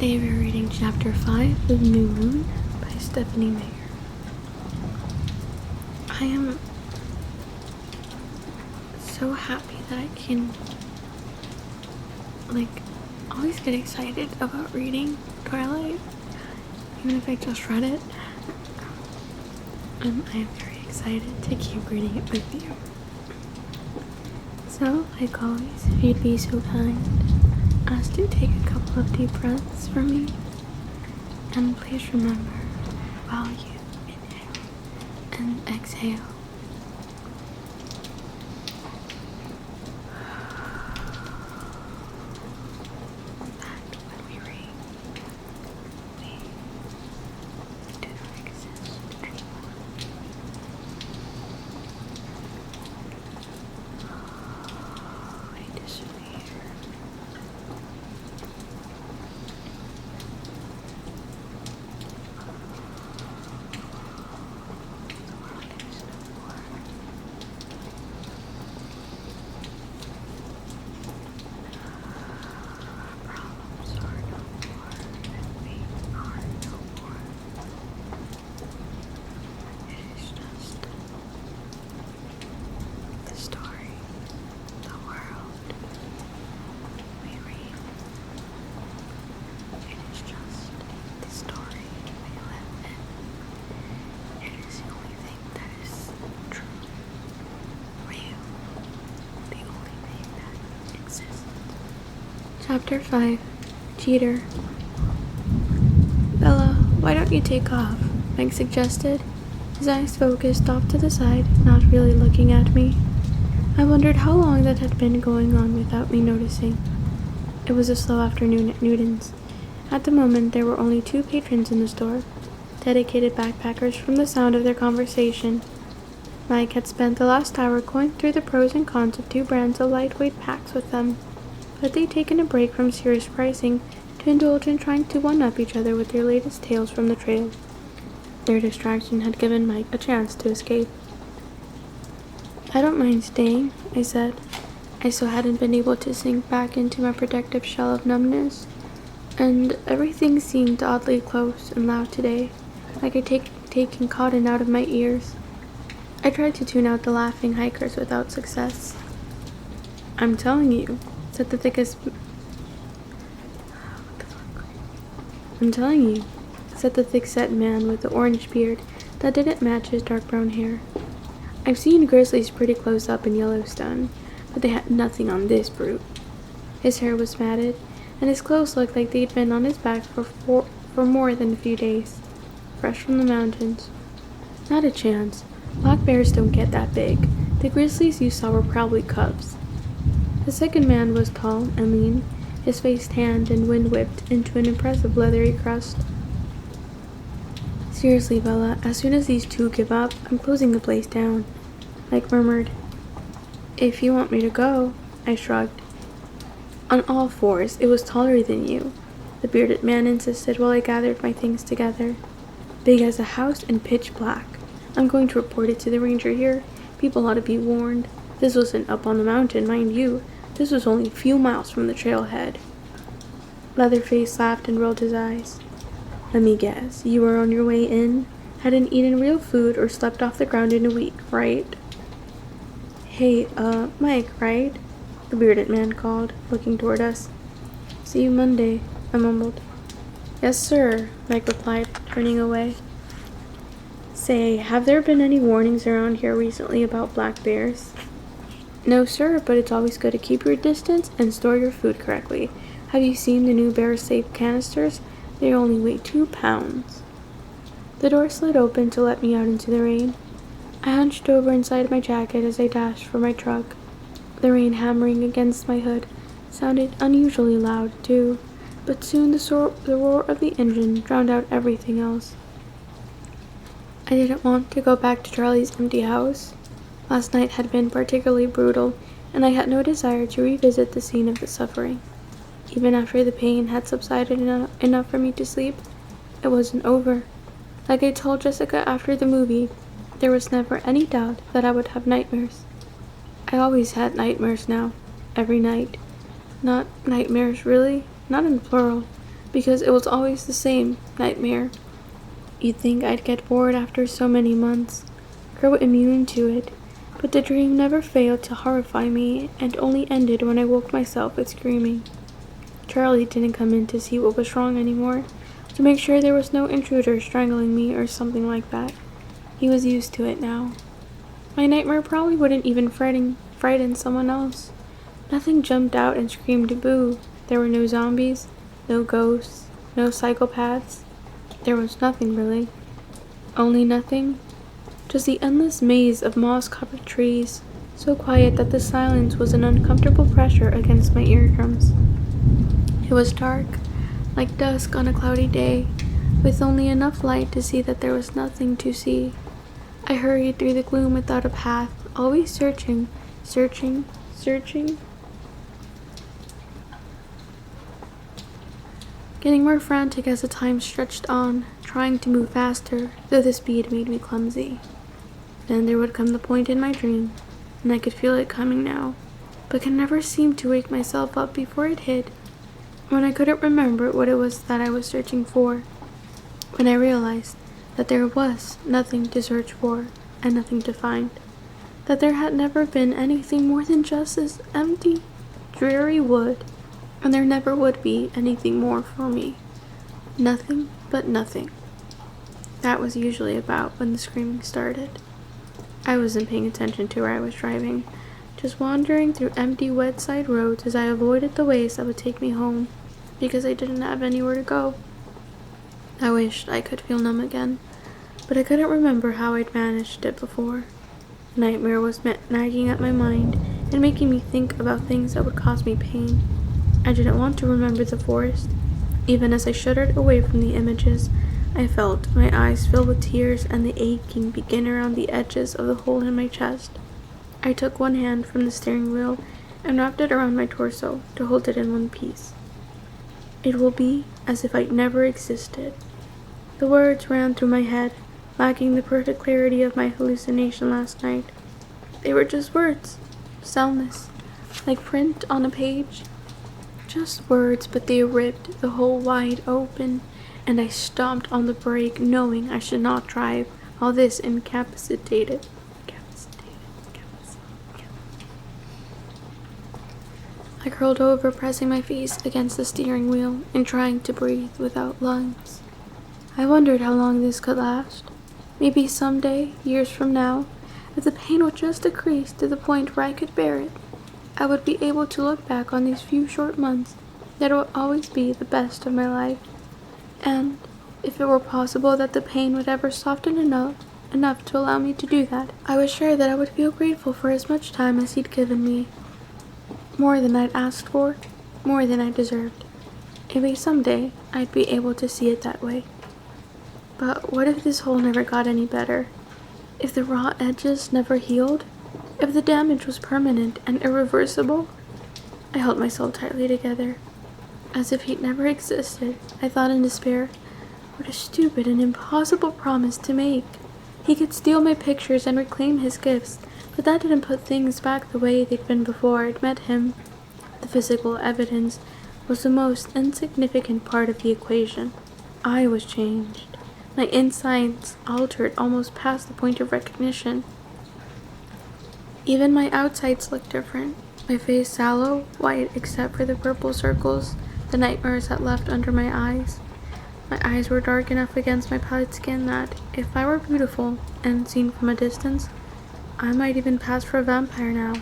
Today we're reading Chapter 5 of New Moon by Stephanie Meyer. I am so happy that I can, always get excited about reading Twilight, even if I just read it. And I am very excited to keep reading it with you. So, like always, if you'd be so kind as to take a couple of deep breaths for me, and please remember, while you inhale and exhale, that when we read, we do not exist anymore. We disappear. Chapter 5, Cheater. Bella, why don't you take off? Meg suggested, his eyes focused off to the side, not really looking at me. I wondered how long that had been going on without me noticing. It was a slow afternoon at Newton's. At the moment, there were only 2 patrons in the store, dedicated backpackers from the sound of their conversation. Mike had spent the last hour going through the pros and cons of 2 brands of lightweight packs with them, but they'd taken a break from serious pricing to indulge in trying to one-up each other with their latest tales from the trail. Their distraction had given Mike a chance to escape. I don't mind staying, I said. I still hadn't been able to sink back into my protective shell of numbness, and everything seemed oddly close and loud today, like I'd taken cotton out of my ears. I tried to tune out the laughing hikers without success. I'm telling you, said the thick-set man with the orange beard that didn't match his dark brown hair. I've seen grizzlies pretty close up in Yellowstone, but they had nothing on this brute. His hair was matted, and his clothes looked like they'd been on his back for more than a few days, fresh from the mountains. Not a chance. Black bears don't get that big. The grizzlies you saw were probably cubs. The second man was tall and lean, his face tanned and wind-whipped into an impressive leathery crust. Seriously, Bella, as soon as these 2 give up, I'm closing the place down, Mike murmured. If you want me to go, I shrugged. On all fours, it was taller than you, the bearded man insisted while I gathered my things together. Big as a house and pitch black. I'm going to report it to the ranger here. People ought to be warned. This wasn't up on the mountain, mind you. This was only a few miles from the trailhead. Leatherface laughed and rolled his eyes. Let me guess, you were on your way in, hadn't eaten real food or slept off the ground in a week, right? Hey, Mike, right? The bearded man called, looking toward us. See you Monday, I mumbled. Yes, sir, Mike replied, turning away. Say, have there been any warnings around here recently about black bears? No, sir, but it's always good to keep your distance and store your food correctly. Have you seen the new Bear Safe canisters? They only weigh 2 pounds. The door slid open to let me out into the rain. I hunched over inside my jacket as I dashed for my truck. The rain hammering against my hood sounded unusually loud, too, but soon the roar of the engine drowned out everything else. I didn't want to go back to Charlie's empty house. Last night had been particularly brutal, and I had no desire to revisit the scene of the suffering. Even after the pain had subsided enough for me to sleep, it wasn't over. Like I told Jessica after the movie, there was never any doubt that I would have nightmares. I always had nightmares now, every night. Not nightmares, really, not in plural, because it was always the same nightmare. You'd think I'd get bored after so many months, grow immune to it, but the dream never failed to horrify me and only ended when I woke myself with screaming. Charlie didn't come in to see what was wrong anymore, to make sure there was no intruder strangling me or something like that. He was used to it now. My nightmare probably wouldn't even frighten someone else. Nothing jumped out and screamed boo. There were no zombies, no ghosts, no psychopaths. There was nothing really. Only nothing. Just the endless maze of moss-covered trees, so quiet that the silence was an uncomfortable pressure against my eardrums. It was dark, like dusk on a cloudy day, with only enough light to see that there was nothing to see. I hurried through the gloom without a path, always searching. Getting more frantic as the time stretched on, trying to move faster, though the speed made me clumsy. Then there would come the point in my dream, and I could feel it coming now, but could never seem to wake myself up before it hit, when I couldn't remember what it was that I was searching for, when I realized that there was nothing to search for and nothing to find, that there had never been anything more than just this empty, dreary wood, and there never would be anything more for me. Nothing but nothing. That was usually about when the screaming started. I wasn't paying attention to where I was driving, just wandering through empty wet side roads as I avoided the ways that would take me home, because I didn't have anywhere to go. I wished I could feel numb again, but I couldn't remember how I'd managed it before. The nightmare was nagging at my mind and making me think about things that would cause me pain. I didn't want to remember the forest. Even as I shuddered away from the images, I felt my eyes fill with tears and the aching begin around the edges of the hole in my chest. I took one hand from the steering wheel and wrapped it around my torso to hold it in one piece. It will be as if I'd never existed. The words ran through my head, lacking the perfect clarity of my hallucination last night. They were just words, soundless, like print on a page. Just words, but they ripped the hole wide open, and I stomped on the brake, knowing I should not drive while this incapacitated. I curled over, pressing my face against the steering wheel and trying to breathe without lungs. I wondered how long this could last. Maybe someday, years from now, if the pain would just decrease to the point where I could bear it, I would be able to look back on these few short months that would always be the best of my life. And if it were possible that the pain would ever soften enough to allow me to do that, I was sure that I would feel grateful for as much time as he'd given me. More than I'd asked for, more than I deserved. Maybe someday I'd be able to see it that way. But what if this hole never got any better? If the raw edges never healed? If the damage was permanent and irreversible? I held myself tightly together. As if he'd never existed, I thought in despair, what a stupid and impossible promise to make. He could steal my pictures and reclaim his gifts, but that didn't put things back the way they'd been before I'd met him. The physical evidence was the most insignificant part of the equation. I was changed. My insides altered almost past the point of recognition. Even my outsides looked different. My face sallow, white except for the purple circles the nightmares had left under my eyes. My eyes were dark enough against my pallid skin that, if I were beautiful and seen from a distance, I might even pass for a vampire now.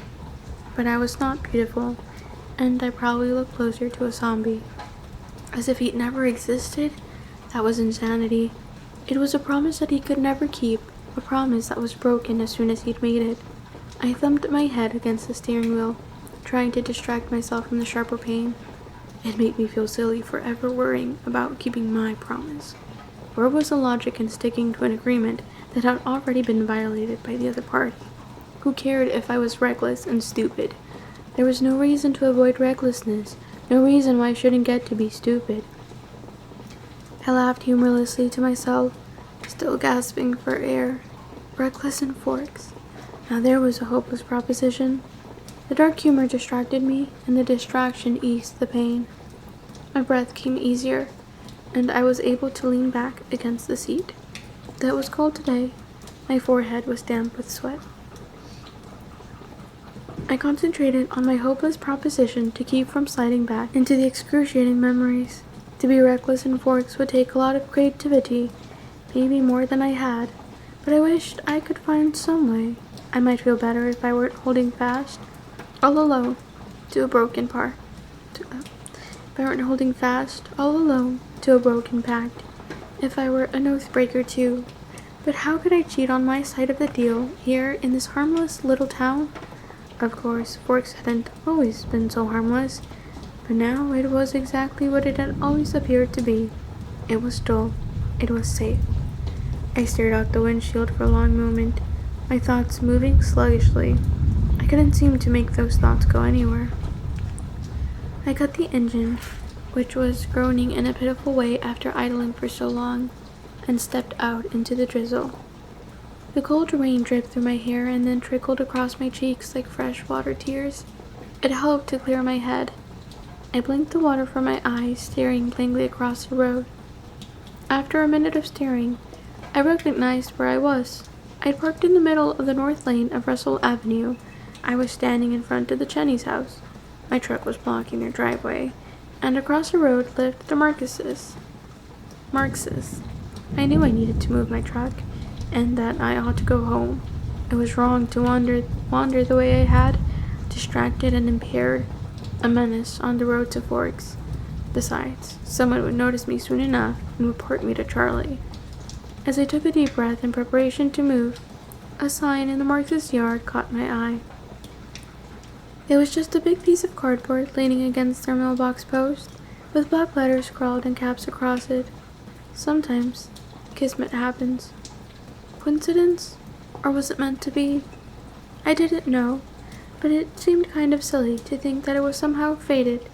But I was not beautiful, and I probably looked closer to a zombie. As if he'd never existed? That was insanity. It was a promise that he could never keep, a promise that was broken as soon as he'd made it. I thumped my head against the steering wheel, trying to distract myself from the sharper pain. It made me feel silly for ever worrying about keeping my promise. Where was the logic in sticking to an agreement that had already been violated by the other party? Who cared if I was reckless and stupid? There was no reason to avoid recklessness, no reason why I shouldn't get to be stupid. I laughed humorlessly to myself, still gasping for air. Reckless and forks. Now there was a hopeless proposition. The dark humor distracted me, and the distraction eased the pain. My breath came easier, and I was able to lean back against the seat. Though it was cold today, my forehead was damp with sweat. I concentrated on my hopeless proposition to keep from sliding back into the excruciating memories. To be reckless in Forks would take a lot of creativity, maybe more than I had, but I wished I could find some way. I might feel better if I weren't holding fast all alone to a broken pact. If I were an oath breaker too. But how could I cheat on my side of the deal here in this harmless little town? Of course, Forks hadn't always been so harmless, but now it was exactly what it had always appeared to be. It was dull. It was safe. I stared out the windshield for a long moment, my thoughts moving sluggishly. I couldn't seem to make those thoughts go anywhere. I cut the engine, which was groaning in a pitiful way after idling for so long, and stepped out into the drizzle. The cold rain dripped through my hair and then trickled across my cheeks like fresh water tears. It helped to clear my head. I blinked the water from my eyes, staring blankly across the road. After a minute of staring, I recognized where I was. I'd parked in the middle of the north lane of Russell Avenue. I was standing in front of the Cheney's house. My truck was blocking their driveway, and across the road lived the Marxes. I knew I needed to move my truck, and that I ought to go home. It was wrong to wander the way I had, distracted and impaired, a menace on the road to Forks. Besides, someone would notice me soon enough and report me to Charlie. As I took a deep breath in preparation to move, a sign in the Marx's yard caught my eye. It was just a big piece of cardboard leaning against their mailbox post, with black letters scrawled in caps across it. Sometimes, kismet happens. Coincidence? Or was it meant to be? I didn't know, but it seemed kind of silly to think that it was somehow fated,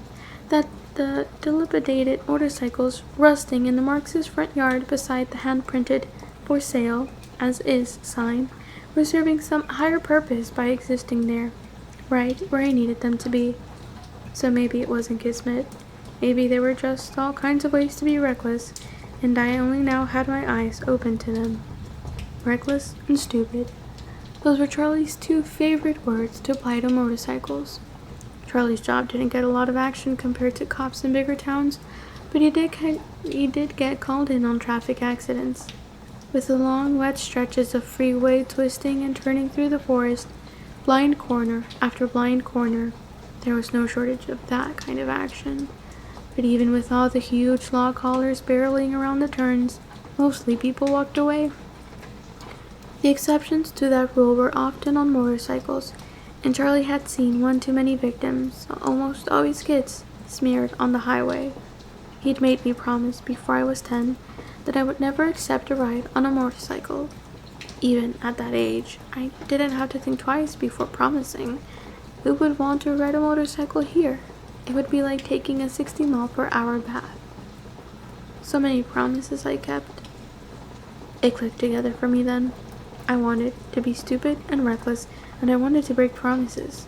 that the dilapidated motorcycles rusting in the Marx's front yard beside the hand-printed "For Sale, As Is" sign were serving some higher purpose by existing there, right where I needed them to be. So maybe it wasn't kismet. Maybe there were just all kinds of ways to be reckless, and I only now had my eyes open to them. Reckless and stupid. Those were Charlie's two favorite words to apply to motorcycles. Charlie's job didn't get a lot of action compared to cops in bigger towns, but he did get called in on traffic accidents. With the long, wet stretches of freeway twisting and turning through the forest, blind corner after blind corner, there was no shortage of that kind of action. But even with all the huge log haulers barreling around the turns, mostly people walked away. The exceptions to that rule were often on motorcycles, and Charlie had seen one too many victims, almost always kids, smeared on the highway. He'd made me promise before I was 10 that I would never accept a ride on a motorcycle. Even at that age, I didn't have to think twice before promising. Who would want to ride a motorcycle here? It would be like taking a 60-mile-per-hour bath. So many promises I kept. It clicked together for me then. I wanted to be stupid and reckless, and I wanted to break promises.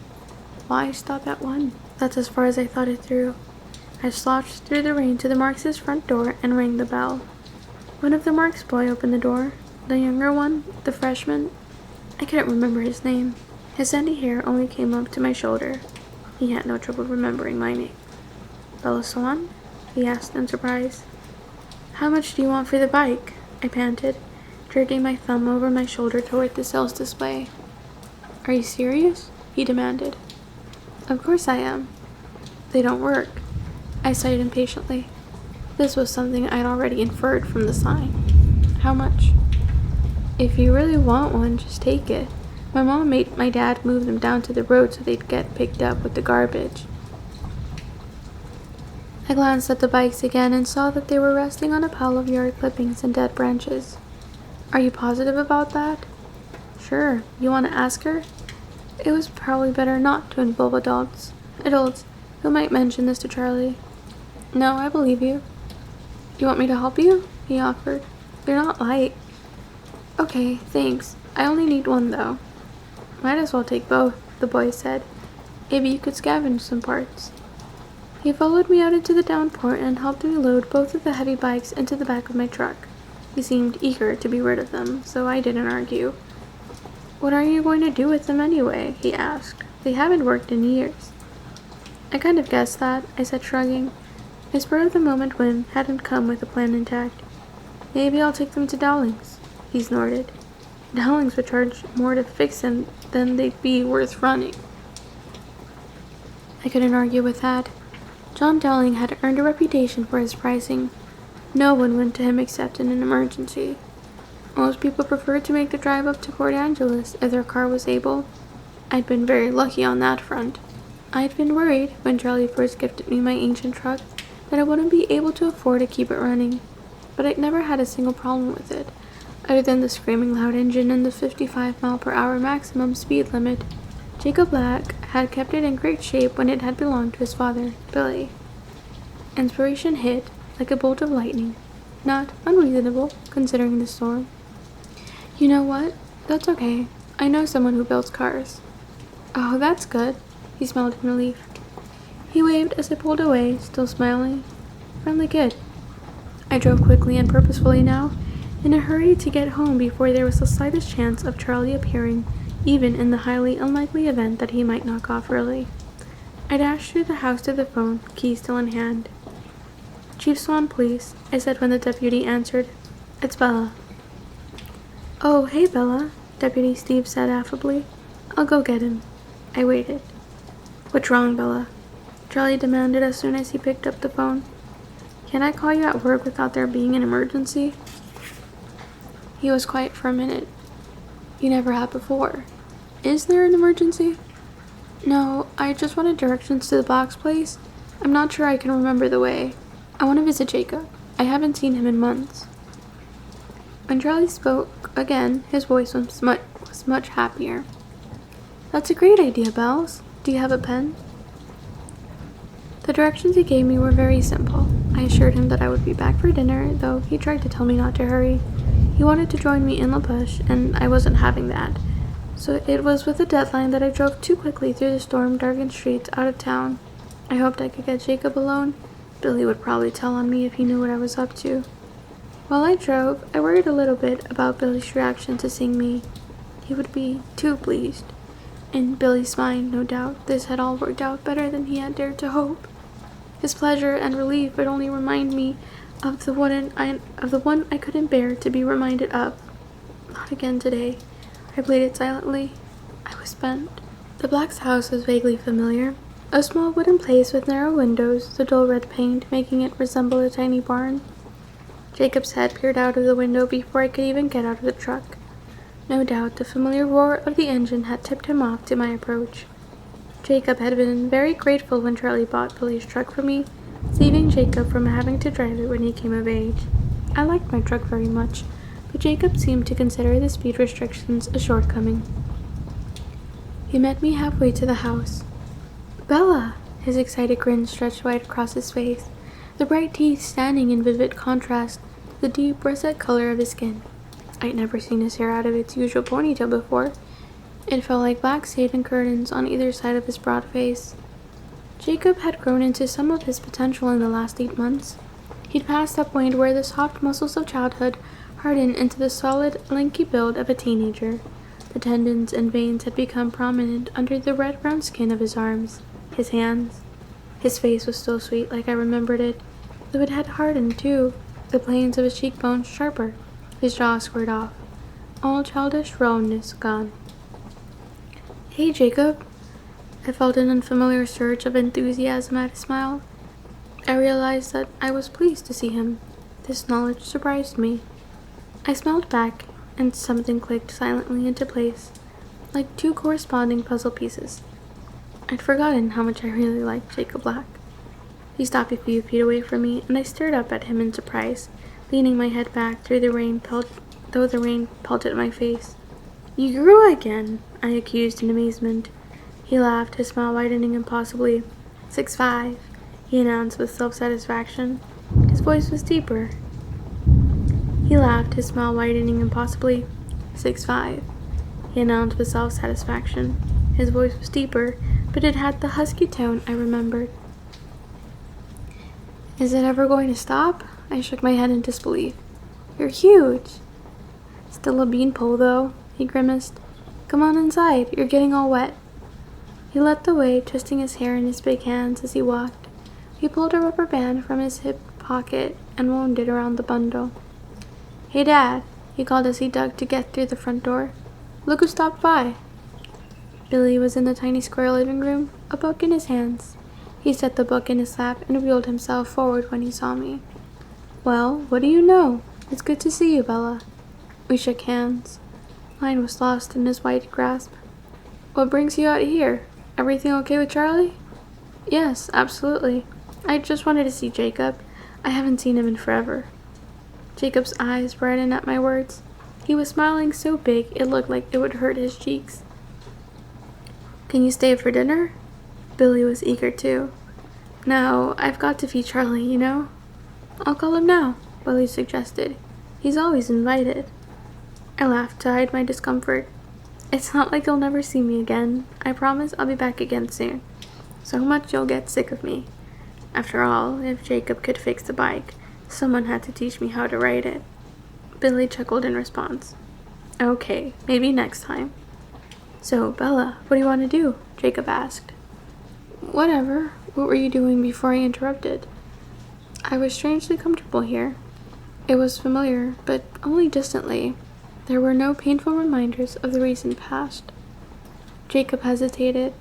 Why stop at one? That's as far as I thought it through. I slouched through the rain to the Marx's front door and rang the bell. One of the Marx boys opened the door. The younger one, the freshman, I couldn't remember his name. His sandy hair only came up to my shoulder. He had no trouble remembering my name. Bella Swan? He asked in surprise. How much do you want for the bike? I panted, jerking my thumb over my shoulder toward the sales display. Are you serious? He demanded. Of course I am. They don't work. I sighed impatiently. This was something I'd already inferred from the sign. How much? If you really want one, just take it. My mom made my dad move them down to the road so they'd get picked up with the garbage. I glanced at the bikes again and saw that they were resting on a pile of yard clippings and dead branches. Are you positive about that? Sure. You want to ask her? It was probably better not to involve adults who might mention this to Charlie. No, I believe you. You want me to help you? He offered. They're not light. Okay, thanks. I only need one though. Might as well take both, the boy said. Maybe you could scavenge some parts. He followed me out into the downpour and helped me load both of the heavy bikes into the back of my truck. He seemed eager to be rid of them, so I didn't argue. "What are you going to do with them anyway?" he asked. "They haven't worked in years." "I kind of guessed that," I said, shrugging. My spur-of-the-moment whim hadn't come with a plan intact. "Maybe I'll take them to Dowling's." He snorted. "Dowling's would charge more to fix them than they'd be worth running." I couldn't argue with that. John Dowling had earned a reputation for his pricing. No one went to him except in an emergency. Most people preferred to make the drive up to Port Angeles if their car was able. I'd been very lucky on that front. I'd been worried, when Charlie first gifted me my ancient truck, that I wouldn't be able to afford to keep it running. But I'd never had a single problem with it, other than the screaming loud engine and the 55-mile-per-hour maximum speed limit. Jacob Black had kept it in great shape when it had belonged to his father, Billy. Inspiration hit like a bolt of lightning. Not unreasonable, considering the storm. "You know what? That's okay. I know someone who builds cars." "Oh, that's good." He smiled in relief. He waved as I pulled away, still smiling. Friendly kid. I drove quickly and purposefully now, in a hurry to get home before there was the slightest chance of Charlie appearing, even in the highly unlikely event that he might knock off early. I dashed through the house to the phone, key still in hand. "Chief Swan, please," I said when the deputy answered. "It's Bella." "Oh, hey, Bella," Deputy Steve said affably. "I'll go get him." I waited. "What's wrong, Bella?" Charlie demanded as soon as he picked up the phone. "Can I call you at work without there being an emergency?" He was quiet for a minute. "You never have before. Is there an emergency?" "No, I just wanted directions to the box place. I'm not sure I can remember the way. I want to visit Jacob. I haven't seen him in months." When Charlie spoke again, his voice was much happier. "That's a great idea, Bells. Do you have a pen?" The directions he gave me were very simple. I assured him that I would be back for dinner, though he tried to tell me not to hurry. He wanted to join me in La Push, and I wasn't having that. So it was with a deadline that I drove too quickly through the storm-darkened streets out of town. I hoped I could get Jacob alone. Billy would probably tell on me if he knew what I was up to. While I drove, I worried a little bit about Billy's reaction to seeing me. He would be too pleased. In Billy's mind, no doubt, this had all worked out better than he had dared to hope. His pleasure and relief would only remind me of the one I couldn't bear to be reminded of. Not again today. I played it silently. I was spent. The Black's house was vaguely familiar. A small wooden place with narrow windows, the dull red paint making it resemble a tiny barn. Jacob's head peered out of the window before I could even get out of the truck. No doubt the familiar roar of the engine had tipped him off to my approach. Jacob had been very grateful when Charlie bought Billy's truck for me, saving Jacob from having to drive it when he came of age. I liked my truck very much, but Jacob seemed to consider the speed restrictions a shortcoming. He met me halfway to the house. "Bella!" His excited grin stretched wide across his face, the bright teeth standing in vivid contrast to the deep russet color of his skin. I'd never seen his hair out of its usual ponytail before. It felt like black satin curtains on either side of his broad face. Jacob had grown into some of his potential in the last 8 months. He'd passed that point where the soft muscles of childhood hardened into the solid, lanky build of a teenager. The tendons and veins had become prominent under the red-brown skin of his arms, his hands. His face was still sweet like I remembered it, though it had hardened too, the planes of his cheekbones sharper, his jaw squared off, all childish roundness gone. "Hey, Jacob." I felt an unfamiliar surge of enthusiasm at his smile. I realized that I was pleased to see him. This knowledge surprised me. I smiled back, and something clicked silently into place, like 2 corresponding puzzle pieces. I'd forgotten how much I really liked Jacob Black. He stopped a few feet away from me, and I stared up at him in surprise, leaning my head back though the rain pelted my face. "You grew again," I accused in amazement. He laughed, his smile widening impossibly. 6'5", he announced with self-satisfaction. His voice was deeper. He laughed, his smile widening impossibly. 6'5", he announced with self-satisfaction. His voice was deeper, but it had the husky tone I remembered. Is it ever going to stop? I shook my head in disbelief. You're huge. Still a beanpole, though, he grimaced. Come on inside, you're getting all wet. He led the way, twisting his hair in his big hands as he walked. He pulled a rubber band from his hip pocket and wound it around the bundle. Hey, Dad, he called as he dug to get through the front door. Look who stopped by. Billy was in the tiny square living room, a book in his hands. He set the book in his lap and wheeled himself forward when he saw me. Well, what do you know? It's good to see you, Bella. We shook hands. Mine was lost in his white grasp. What brings you out here? Everything okay with Charlie? Yes, absolutely. I just wanted to see Jacob. I haven't seen him in forever. Jacob's eyes brightened at my words. He was smiling so big it looked like it would hurt his cheeks. Can you stay for dinner? Billy was eager too. No, I've got to feed Charlie, you know. I'll call him now, Billy suggested. He's always invited. I laughed to hide my discomfort. It's not like you'll never see me again. I promise I'll be back again soon. So much you'll get sick of me. After all, if Jacob could fix the bike, someone had to teach me how to ride it. Billy chuckled in response. Okay, maybe next time. So, Bella, what do you want to do? Jacob asked. Whatever. What were you doing before I interrupted? I was strangely comfortable here. It was familiar, but only distantly. There were no painful reminders of the recent past. Jacob hesitated.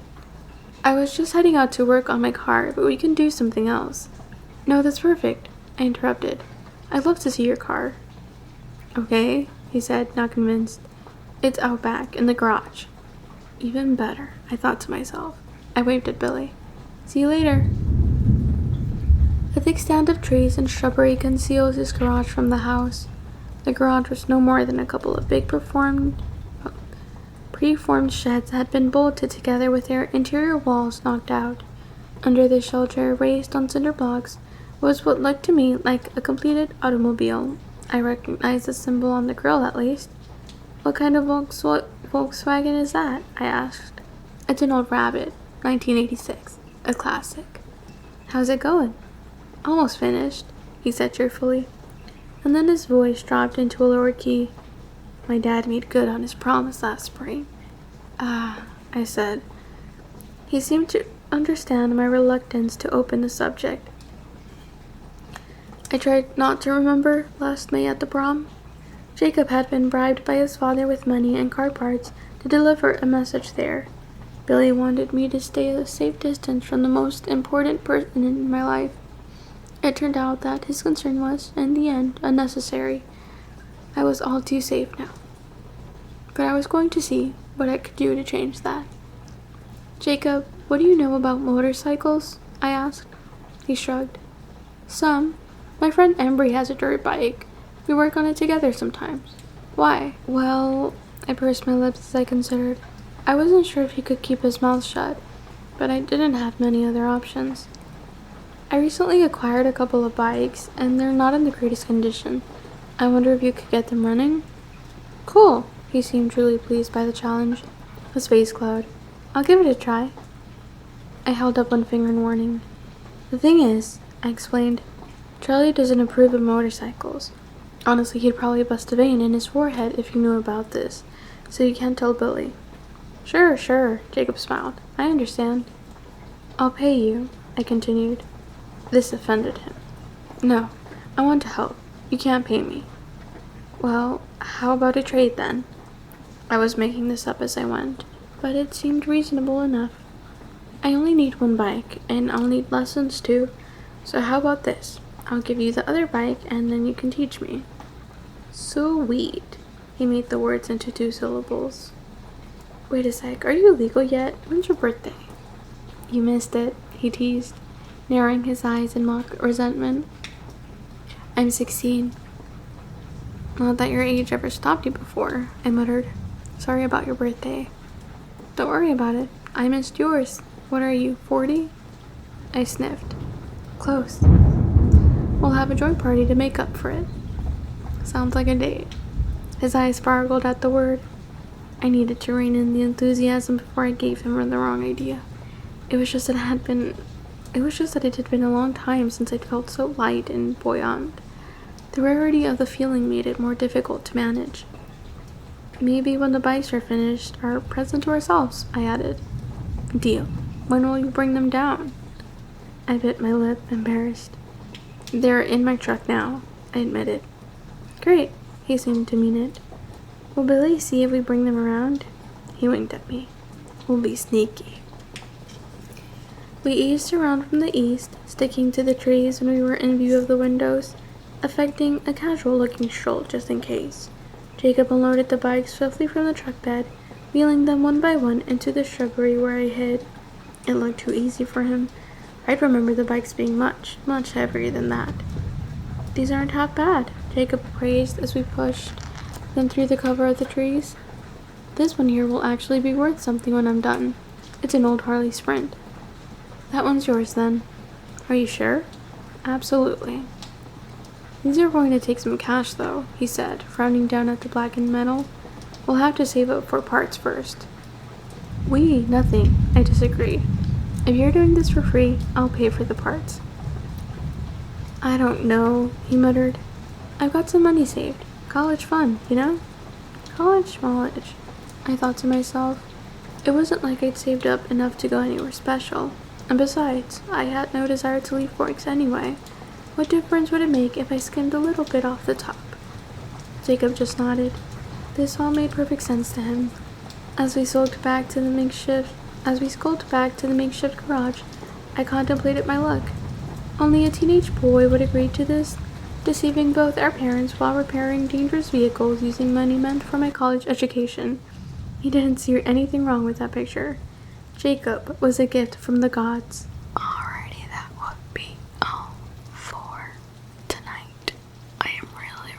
I was just heading out to work on my car, but we can do something else. No, that's perfect, I interrupted. I'd love to see your car. Okay, he said, not convinced. It's out back, in the garage. Even better, I thought to myself. I waved at Billy. See you later. A thick stand of trees and shrubbery conceals his garage from the house. The garage was no more than a couple of big preformed sheds that had been bolted together with their interior walls knocked out. Under the shelter, raised on cinder blocks, was what looked to me like a completed automobile. I recognized the symbol on the grille at least. What kind of Volkswagen is that? I asked. It's an old Rabbit, 1986, a classic. How's it going? Almost finished, he said cheerfully. And then his voice dropped into a lower key. My dad made good on his promise last spring. I said. He seemed to understand my reluctance to open the subject. I tried not to remember last May at the prom. Jacob had been bribed by his father with money and car parts to deliver a message there. Billy wanted me to stay a safe distance from the most important person in my life. It turned out that his concern was, in the end, unnecessary. I was all too safe now. But I was going to see what I could do to change that. Jacob, what do you know about motorcycles? I asked. He shrugged. Some. My friend Embry has a dirt bike. We work on it together sometimes. Why? Well, I pursed my lips as I considered. I wasn't sure if he could keep his mouth shut, but I didn't have many other options. I recently acquired a couple of bikes, and they're not in the greatest condition. I wonder if you could get them running? Cool. He seemed truly pleased by the challenge. His face glowed. I'll give it a try. I held up one finger in warning. The thing is, I explained, Charlie doesn't approve of motorcycles. Honestly, he'd probably bust a vein in his forehead if he knew about this, so you can't tell Billy. Sure, Jacob smiled. I understand. I'll pay you, I continued. This offended him. No, I want to help. You can't pay me. Well, how about a trade then? I was making this up as I went, but it seemed reasonable enough. I only need one bike, and I'll need lessons too, so how about this? I'll give you the other bike, and then you can teach me. Sweet. He made the words into 2 syllables. Wait a sec, are you legal yet? When's your birthday? You missed it, he teased, narrowing his eyes in mock resentment. I'm 16. Not that your age ever stopped you before, I muttered. Sorry about your birthday. Don't worry about it. I missed yours. What are you, 40? I sniffed. Close. We'll have a joint party to make up for it. Sounds like a date. His eyes sparkled at the word. I needed to rein in the enthusiasm before I gave him the wrong idea. It was just that I had been It was just that it had been a long time since I'd felt so light and buoyant. The rarity of the feeling made it more difficult to manage. Maybe when the bikes are finished, our present to ourselves, I added. Deal. When will you bring them down? I bit my lip, embarrassed. They're in my truck now, I admitted. Great, he seemed to mean it. Will Billy see if we bring them around? He winked at me. We'll be sneaky. We eased around from the east, sticking to the trees when we were in view of the windows, affecting a casual-looking stroll just in case. Jacob unloaded the bikes swiftly from the truck bed, wheeling them one by one into the shrubbery where I hid. It looked too easy for him. I'd remember the bikes being much, much heavier than that. These aren't half bad, Jacob praised as we pushed them through the cover of the trees. This one here will actually be worth something when I'm done. It's an old Harley Sprint. That one's yours then. Are you sure? Absolutely. These are going to take some cash though, he said, frowning down at the blackened metal. We'll have to save up for parts first. Nothing, I disagreed. If you're doing this for free, I'll pay for the parts. I don't know, he muttered. I've got some money saved. College fund, you know? College. I thought to myself. It wasn't like I'd saved up enough to go anywhere special. And besides, I had no desire to leave Forks anyway. What difference would it make if I skimmed a little bit off the top? Jacob just nodded. This all made perfect sense to him. As we skulked back to the makeshift garage, I contemplated my luck. Only a teenage boy would agree to this, deceiving both our parents while repairing dangerous vehicles using money meant for my college education. He didn't see anything wrong with that picture. Jacob was a gift from the gods. Alrighty, that would be all for tonight. I am really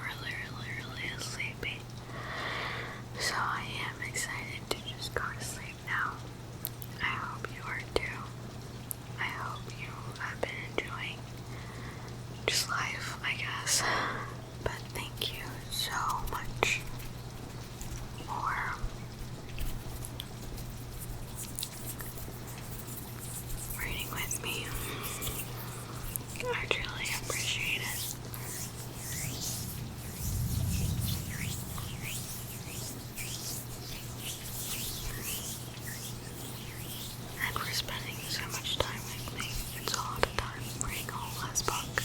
sleepy. So I am excited to just go to sleep now. I hope you are too. I hope you have been enjoying just life, I guess. But thank you so much for reading with me. I truly appreciate it. And for spending so much time with me. It's a lot of time reading a whole last book.